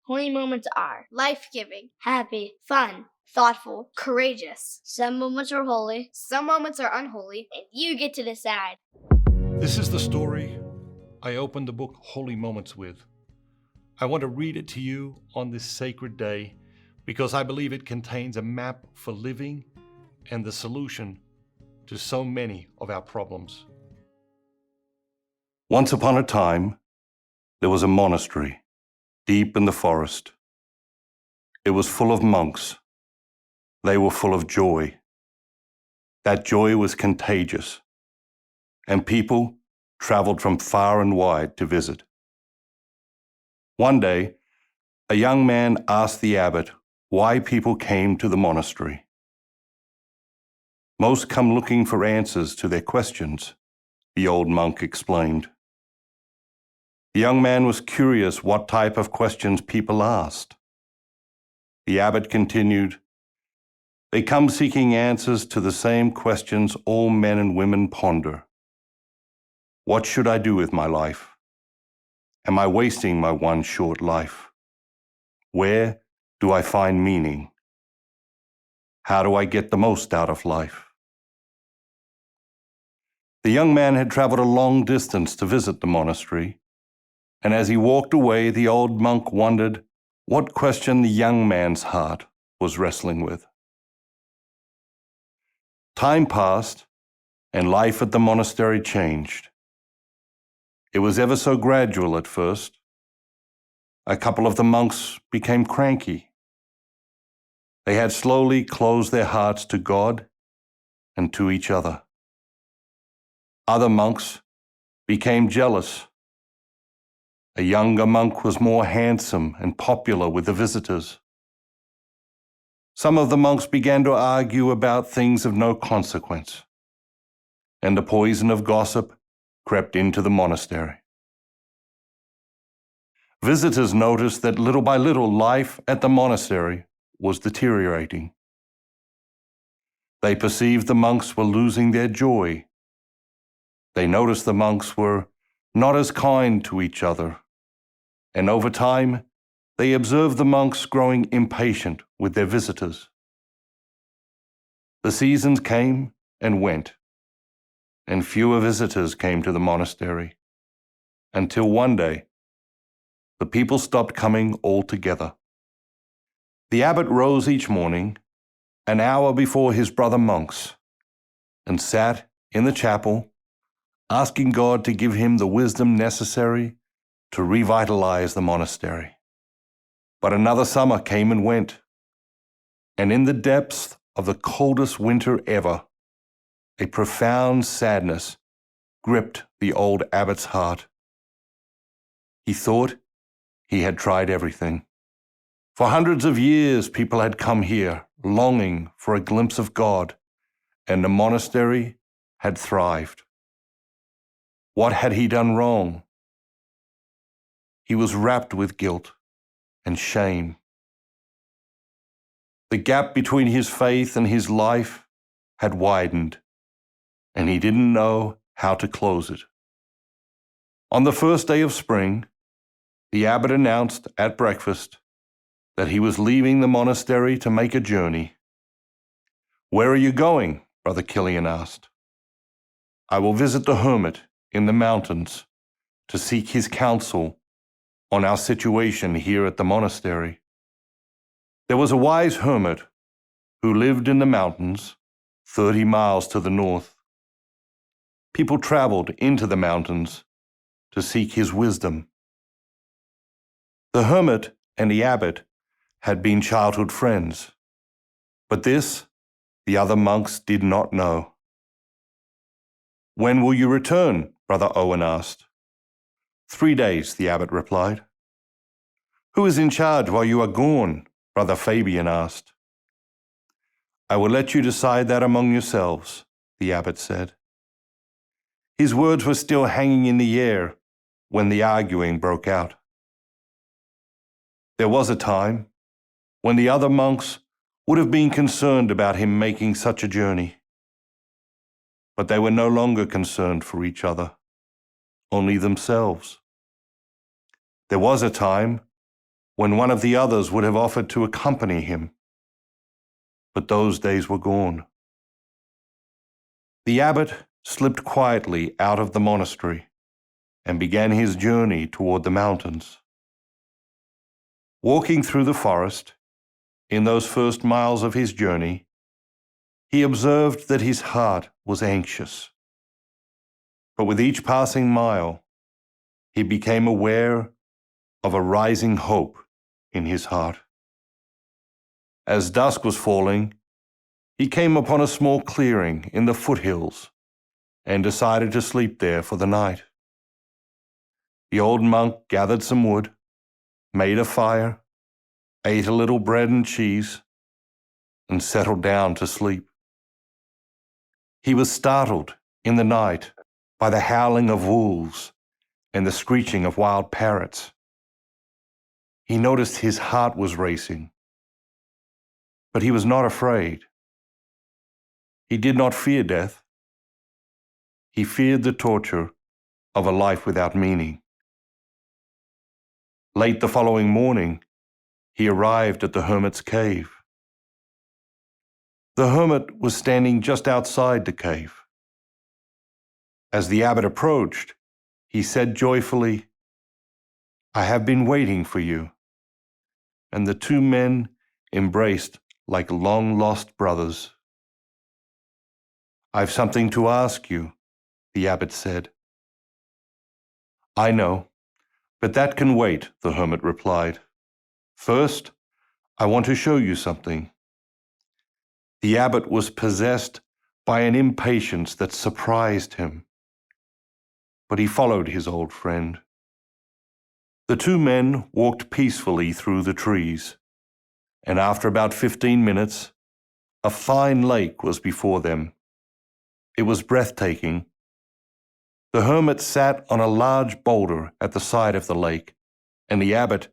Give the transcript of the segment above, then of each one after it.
Holy moments are life-giving, happy, fun, thoughtful, courageous. Some moments are holy, some moments are unholy, and you get to decide. This is the story I opened the book Holy Moments with. I want to read it to you on this sacred day because I believe it contains a map for living and the solution to so many of our problems. Once upon a time, there was a monastery deep in the forest. It was full of monks. They were full of joy. That joy was contagious, and people traveled from far and wide to visit. One day, a young man asked the abbot why people came to the monastery. Most come looking for answers to their questions, the old monk explained. The young man was curious what type of questions people asked. The abbot continued, "They come seeking answers to the same questions all men and women ponder. What should I do with my life? Am I wasting my one short life? Where do I find meaning? How do I get the most out of life?" The young man had traveled a long distance to visit the monastery, and as he walked away, the old monk wondered what question the young man's heart was wrestling with. Time passed, and life at the monastery changed. It was ever so gradual at first. A couple of the monks became cranky. They had slowly closed their hearts to God and to each other. Other monks became jealous. A younger monk was more handsome and popular with the visitors. Some of the monks began to argue about things of no consequence, and the poison of gossip crept into the monastery. Visitors noticed that little by little life at the monastery was deteriorating. They perceived the monks were losing their joy. They noticed the monks were not as kind to each other, and over time, they observed the monks growing impatient with their visitors. The seasons came and went, and fewer visitors came to the monastery, until one day, the people stopped coming altogether. The abbot rose each morning, an hour before his brother monks, and sat in the chapel, asking God to give him the wisdom necessary to revitalize the monastery. But another summer came and went, and in the depths of the coldest winter ever, a profound sadness gripped the old abbot's heart. He thought he had tried everything. For hundreds of years, people had come here, longing for a glimpse of God, and the monastery had thrived. What had he done wrong? He was wrapped with guilt and shame. The gap between his faith and his life had widened, and he didn't know how to close it. On the first day of spring, the abbot announced at breakfast that he was leaving the monastery to make a journey. "Where are you going?" Brother Killian asked. "I will visit the hermit in the mountains to seek his counsel on our situation here at the monastery." There was a wise hermit who lived in the mountains 30 miles to the north. People traveled into the mountains to seek his wisdom. The hermit and the abbot had been childhood friends, but this the other monks did not know. "When will you return?" Brother Owen asked. 3 days, the abbot replied. "Who is in charge while you are gone?" Brother Fabian asked. "I will let you decide that among yourselves," the abbot said. His words were still hanging in the air when the arguing broke out. There was a time when the other monks would have been concerned about him making such a journey. But they were no longer concerned for each other, only themselves. There was a time when one of the others would have offered to accompany him. But those days were gone. The abbot slipped quietly out of the monastery and began his journey toward the mountains. Walking through the forest, in those first miles of his journey, he observed that his heart was anxious. But with each passing mile, he became aware of a rising hope in his heart. As dusk was falling, he came upon a small clearing in the foothills and decided to sleep there for the night. The old monk gathered some wood, made a fire, ate a little bread and cheese, and settled down to sleep. He was startled in the night by the howling of wolves and the screeching of wild parrots. He noticed his heart was racing, but he was not afraid. He did not fear death. He feared the torture of a life without meaning. Late the following morning, he arrived at the hermit's cave. The hermit was standing just outside the cave. As the abbot approached, he said joyfully, "I have been waiting for you." And the two men embraced like long-lost brothers. "I've something to ask you," the abbot said. "I know, but that can wait," the hermit replied. "First, I want to show you something." The abbot was possessed by an impatience that surprised him, but he followed his old friend. The two men walked peacefully through the trees, and after about 15 minutes, a fine lake was before them. It was breathtaking. The hermit sat on a large boulder at the side of the lake, and the abbot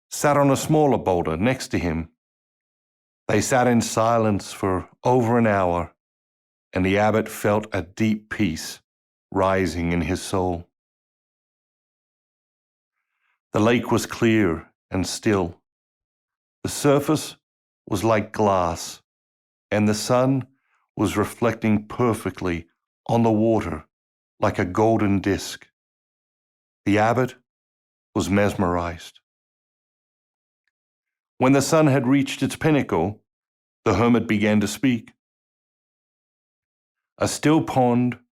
sat on a smaller boulder next to him. They sat in silence for over an hour, and the abbot felt a deep peace rising in his soul. The lake was clear and still. The surface was like glass, and the sun was reflecting perfectly on the water like a golden disk. The abbot was mesmerized. When the sun had reached its pinnacle, the hermit began to speak. "A still pond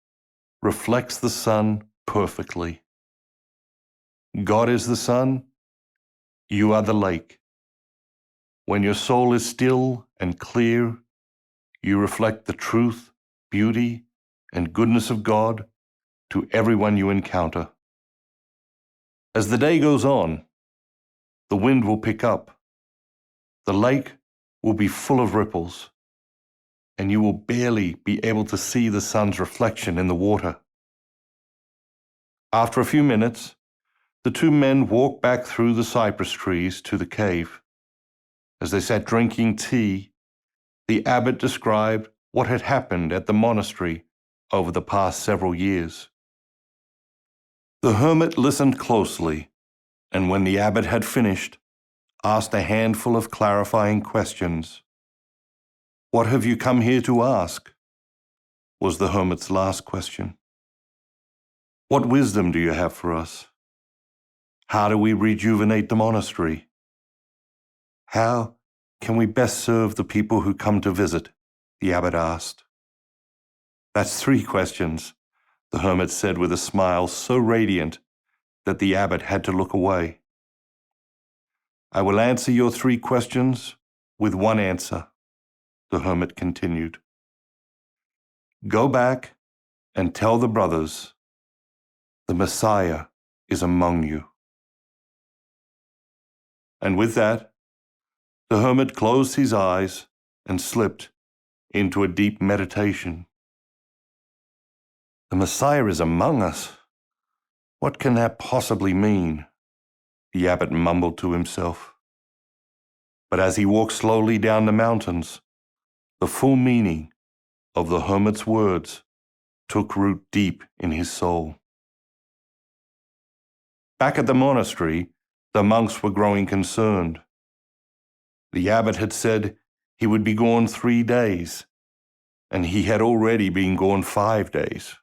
reflects the sun perfectly. God is the sun, you are the lake. When your soul is still and clear, you reflect the truth, beauty, and goodness of God to everyone you encounter. As the day goes on, the wind will pick up, the lake will be full of ripples, and you will barely be able to see the sun's reflection in the water." After a few minutes, the two men walked back through the cypress trees to the cave. As they sat drinking tea, the abbot described what had happened at the monastery over the past several years. The hermit listened closely, and when the abbot had finished, asked a handful of clarifying questions. "What have you come here to ask?" was the hermit's last question. "What wisdom do you have for us? How do we rejuvenate the monastery? How can we best serve the people who come to visit?" the abbot asked. "That's 3 questions," the hermit said with a smile so radiant that the abbot had to look away. "I will answer your 3 questions with one answer," the hermit continued. "Go back and tell the brothers, the Messiah is among you." And with that, the hermit closed his eyes and slipped into a deep meditation. "The Messiah is among us? What can that possibly mean?" the abbot mumbled to himself. But as he walked slowly down the mountains, the full meaning of the hermit's words took root deep in his soul. Back at the monastery, The monks were growing concerned. The abbot had said he would be gone 3 days, and he had already been gone 5 days.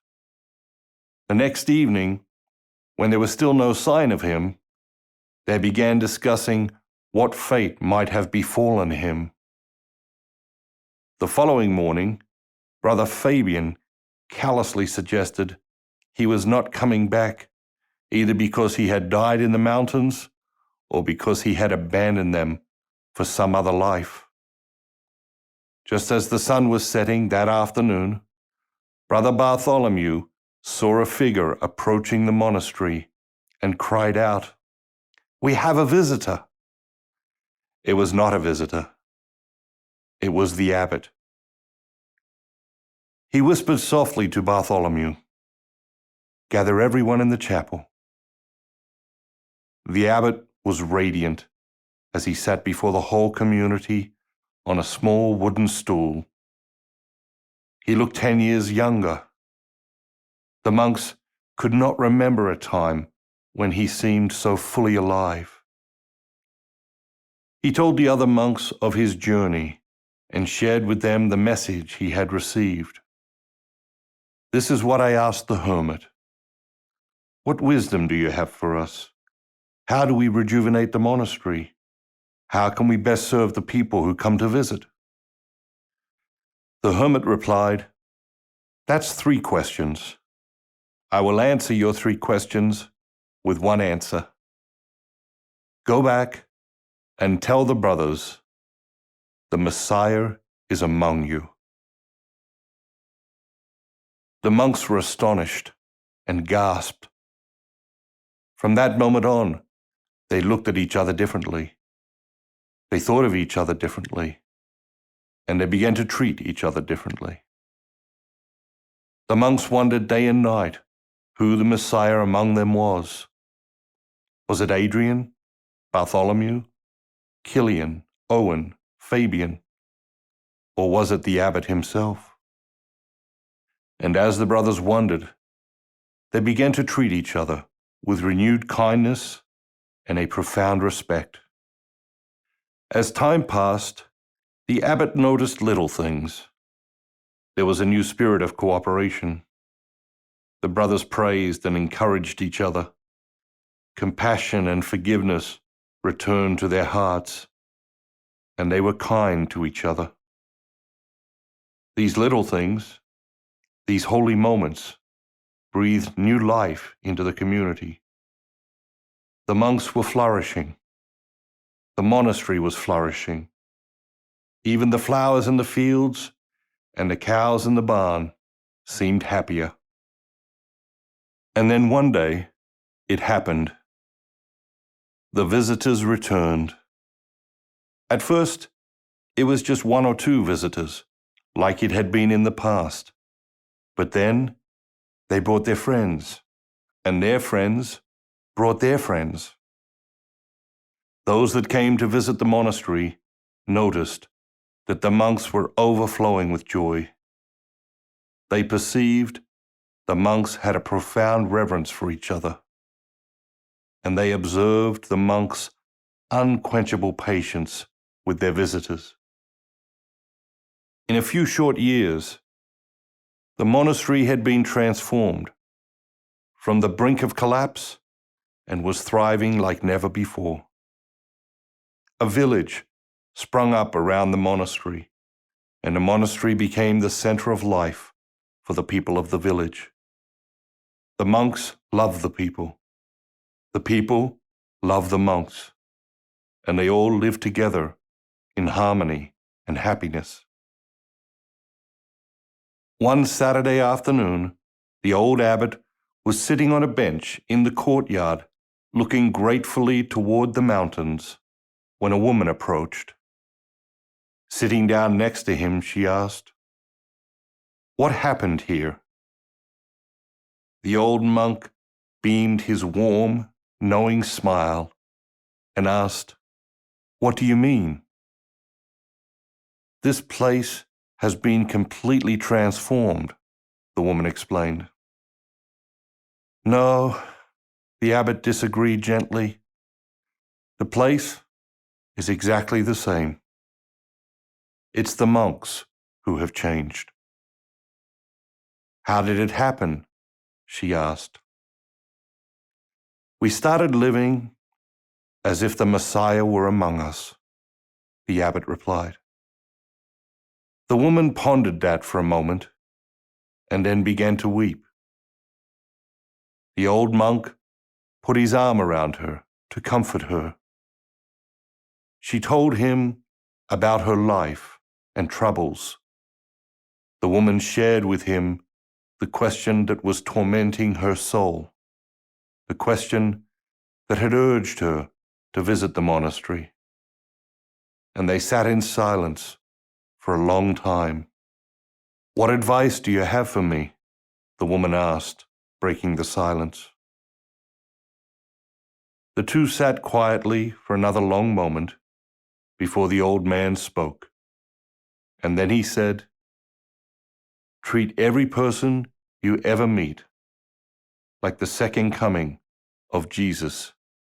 The next evening, when there was still no sign of him, they began discussing what fate might have befallen him. The following morning, Brother Fabian callously suggested he was not coming back, either because he had died in the mountains or because he had abandoned them for some other life. Just as the sun was setting that afternoon, Brother Bartholomew saw a figure approaching the monastery and cried out, "We have a visitor!" It was not a visitor. It was the abbot. He whispered softly to Bartholomew, "Gather everyone in the chapel." The abbot was radiant as he sat before the whole community on a small wooden stool. He looked 10 years younger. The monks could not remember a time when he seemed so fully alive. He told the other monks of his journey and shared with them the message he had received. "This is what I asked the hermit. What wisdom do you have for us? How do we rejuvenate the monastery? How can we best serve the people who come to visit?" The hermit replied, "That's 3 questions. I will answer your 3 questions with one answer. Go back and tell the brothers, the Messiah is among you." The monks were astonished and gasped. From that moment on, they looked at each other differently. They thought of each other differently, and they began to treat each other differently. The monks wondered day and night who the Messiah among them was. Was it Adrian, Bartholomew, Kilian, Owen, Fabian, or was it the abbot himself? And as the brothers wondered, they began to treat each other with renewed kindness and a profound respect. As time passed, the abbot noticed little things. There was a new spirit of cooperation. The brothers praised and encouraged each other. Compassion and forgiveness returned to their hearts, and they were kind to each other. These little things, these holy moments, breathed new life into the community. The monks were flourishing. The monastery was flourishing. Even the flowers in the fields and the cows in the barn seemed happier. And then one day, it happened. The visitors returned. At first, it was just 1 or 2 visitors, like it had been in the past. But then, they brought their friends, and their friends brought their friends. Those that came to visit the monastery noticed that the monks were overflowing with joy. They perceived the monks had a profound reverence for each other, and they observed the monks' unquenchable patience with their visitors. In a few short years, the monastery had been transformed from the brink of collapse and was thriving like never before. A village sprung up around the monastery, and the monastery became the center of life for the people of the village. The monks loved the people loved the monks, and they all lived together in harmony and happiness. One Saturday afternoon, the old abbot was sitting on a bench in the courtyard, looking gratefully toward the mountains, when a woman approached. Sitting down next to him, she asked, "What happened here?" The old monk beamed his warm, knowing smile and asked, "What do you mean?" "This place has been completely transformed," the woman explained. "No," the abbot disagreed gently. The place is exactly the same. It's the monks who have changed. How did it happen? She asked. We started living as if the Messiah were among us, the abbot replied. The woman pondered that for a moment and then began to weep. The old monk put his arm around her to comfort her. She told him about her life and troubles. The woman shared with him the question that was tormenting her soul, the question that had urged her to visit the monastery. And they sat in silence for a long time. What advice do you have for me? The woman asked, breaking the silence. The two sat quietly for another long moment before the old man spoke. And then he said, treat every person you ever meet like the second coming of Jesus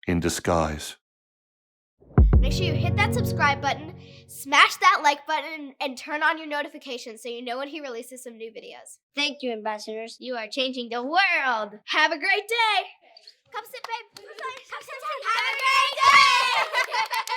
in disguise. Make sure you hit that subscribe button, smash that like button, and turn on your notifications so you know when he releases some new videos. Thank you, ambassadors. You are changing the world. Have a great day. Come sit, babe. Come sit. Have a great day.